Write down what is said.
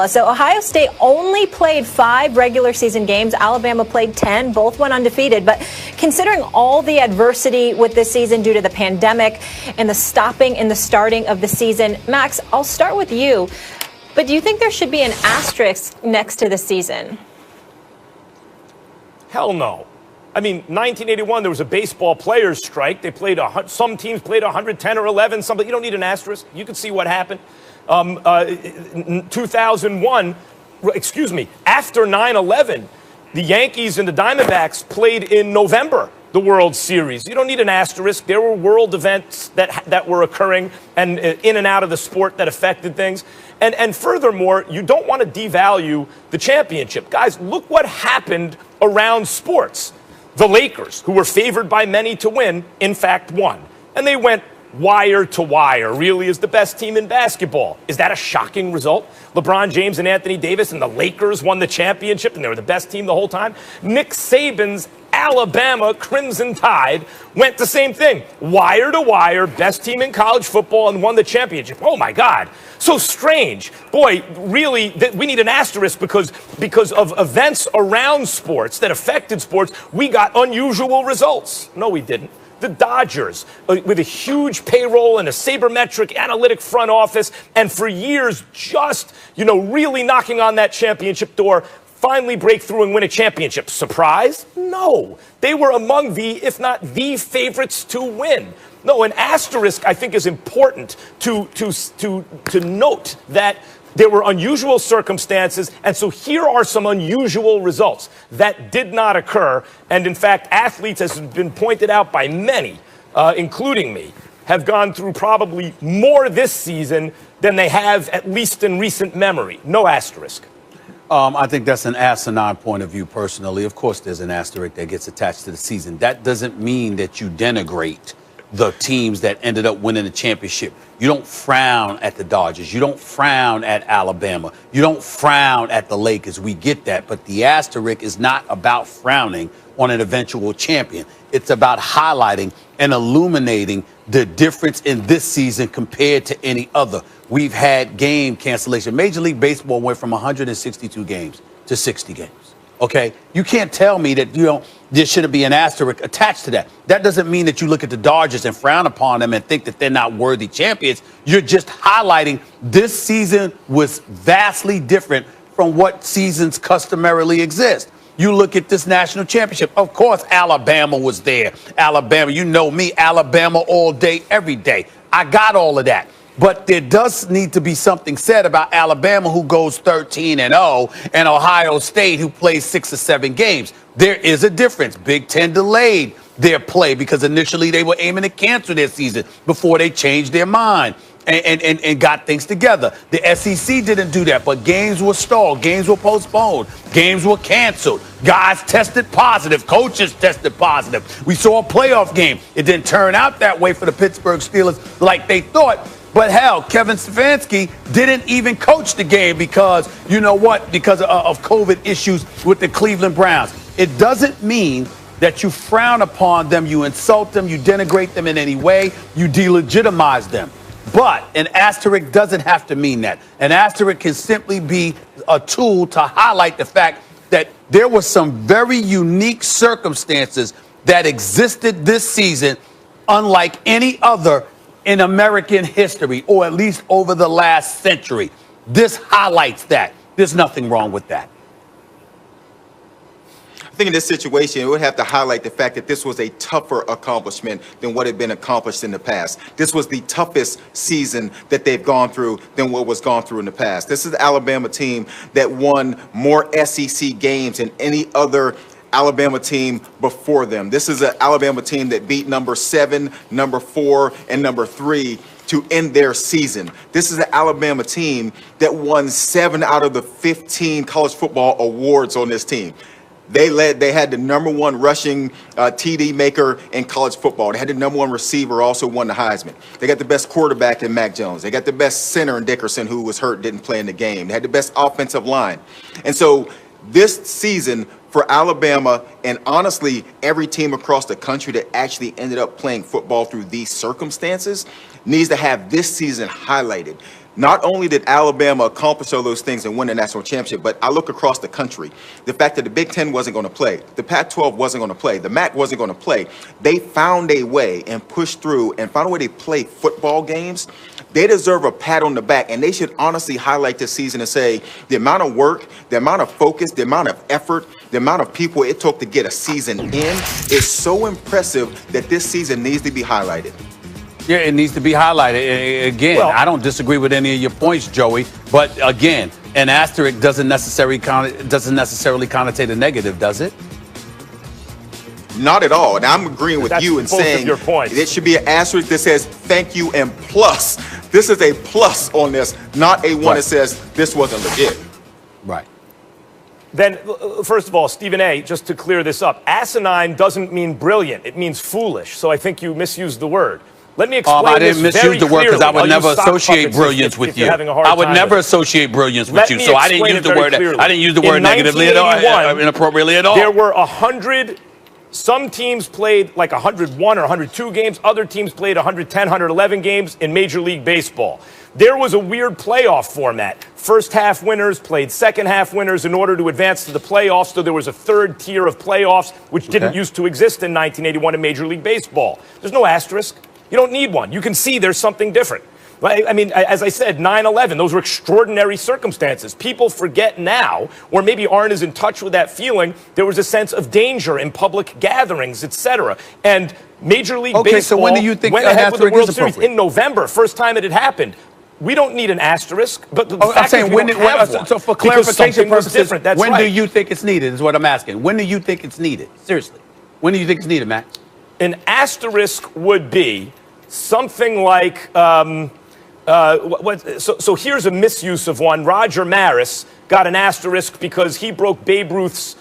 So Ohio State only played 5 regular season games. Alabama played 10. Both went undefeated. But considering all the adversity with this season due to the pandemic and the stopping and the starting of the season, Max, I'll start with you. But do you think there should be an asterisk next to the season? Hell no. I mean, 1981, there was a baseball players' strike. They played some teams played 110 or 11. Some, you don't need an asterisk. You can see what happened. 2001, after 9/11, the Yankees and the Diamondbacks played in November, the World Series. You don't need an asterisk. There were world events that were occurring and in and out of the sport that affected things. And furthermore, you don't want to devalue the championship. Guys, look what happened around sports. The Lakers, who were favored by many to win, in fact won. And they went wire to wire, really is the best team in basketball. Is that a shocking result? LeBron James and Anthony Davis and the Lakers won the championship and they were the best team the whole time. Nick Saban's Alabama Crimson Tide went the same thing. Wire to wire, best team in college football and won the championship. Oh my God. So strange. Boy, really, we need an asterisk because of events around sports that affected sports, we got unusual results. No, we didn't. The Dodgers, with a huge payroll and a sabermetric analytic front office, and for years just, really knocking on that championship door, finally break through and win a championship. Surprise? No. They were among the, if not the favorites to win. No, an asterisk, I think, is important to note that there were unusual circumstances, and so here are some unusual results that did not occur. And in fact, athletes, as has been pointed out by many, including me, have gone through probably more this season than they have, at least in recent memory. No asterisk. I think that's an asinine point of view, personally. Of course, there's an asterisk that gets attached to the season. That doesn't mean that you denigrate the teams that ended up winning the championship. You don't frown at the Dodgers. You don't frown at Alabama. You don't frown at the Lakers. We get that. But the asterisk is not about frowning on an eventual champion. It's about highlighting and illuminating the difference in this season compared to any other. We've had game cancellation. Major League Baseball went from 162 games to 60 games. OK, you can't tell me that, there shouldn't be an asterisk attached to that. That doesn't mean that you look at the Dodgers and frown upon them and think that they're not worthy champions. You're just highlighting this season was vastly different from what seasons customarily exist. You look at this national championship. Of course, Alabama was there. Alabama, you know me, Alabama all day, every day. I got all of that. But there does need to be something said about Alabama, who goes 13-0, and Ohio State, who plays 6 or 7 games. There is a difference. Big Ten delayed their play because initially they were aiming to cancel their season before they changed their mind and got things together. The SEC didn't do that, but games were stalled. Games were postponed. Games were canceled. Guys tested positive. Coaches tested positive. We saw a playoff game. It didn't turn out that way for the Pittsburgh Steelers like they thought. But hell, Kevin Stefanski didn't even coach the game because, because of COVID issues with the Cleveland Browns. It doesn't mean that you frown upon them, you insult them, you denigrate them in any way, you delegitimize them. But an asterisk doesn't have to mean that. An asterisk can simply be a tool to highlight the fact that there were some very unique circumstances that existed this season, unlike any other in American history, or at least over the last century. This highlights that. There's nothing wrong with that. I think in this situation, it would have to highlight the fact that this was a tougher accomplishment than what had been accomplished in the past. This was the toughest season that they've gone through than what was gone through in the past. This is the Alabama team that won more SEC games than any other Alabama team before them. This is an Alabama team that beat number 7, number 4, and number 3 to end their season. This is an Alabama team that won 7 out of the 15 college football awards on this team. They had the number 1 rushing TD maker in college football. They had the number 1 receiver, also won the Heisman. They got the best quarterback in Mac Jones. They got the best center in Dickerson, who was hurt, didn't play in the game. They had the best offensive line. And so this season for Alabama, and honestly, every team across the country that actually ended up playing football through these circumstances, needs to have this season highlighted. Not only did Alabama accomplish all those things and win the national championship, but I look across the country. The fact that the Big Ten wasn't going to play, the Pac-12 wasn't going to play, the MAC wasn't going to play. They found a way and pushed through and found a way to play football games. They deserve a pat on the back, and they should honestly highlight this season and say the amount of work, the amount of focus, the amount of effort, the amount of people it took to get a season in is so impressive that this season needs to be highlighted. Yeah, it needs to be highlighted. Again, Well, I don't disagree with any of your points, Joey. But again, an asterisk doesn't necessarily connotate a negative, does it? Not at all. And I'm agreeing with That's you in both of saying your points. it should be an asterisk that says thank you and plus. This is a plus on this, not a one Right. that says this wasn't legit. Right. Then, first of all, Stephen A., just to clear this up, asinine doesn't mean brilliant. It means foolish. So I think you misused the word. Let me explain I didn't this misuse very the word because I clearly. would I'll never use sock associate puppets brilliance if with you're you. having a hard I would time never with it. associate brilliance with Let you. me So I didn't explain use it the very word. clearly. I didn't use the word In negatively at all, 1981, inappropriately at all. There were 100. Some teams played like 101 or 102 games. Other teams played 110, 111 games in Major League Baseball. There was a weird playoff format. First half winners played second half winners in order to advance to the playoffs. So there was a third tier of playoffs, which didn't used to exist in 1981 in Major League Baseball. There's no asterisk. You don't need one. You can see there's something different. I mean, as I said, 9/11, those were extraordinary circumstances. People forget now, or maybe aren't as in touch with that feeling. There was a sense of danger in public gatherings, etc. And Major League Baseball so when do you think went an ahead with the asterisk World is Series appropriate? in November, first time it had happened. We don't need an asterisk, but the I'm fact saying is we when, don't have one, so for because clarification something was purposes, different. That's when right. do you think it's needed is what I'm asking. When do you think it's needed? Seriously. When do you think it's needed, Matt? An asterisk would be something like, so here's a misuse of one. Roger Maris got an asterisk because he broke Babe Ruth's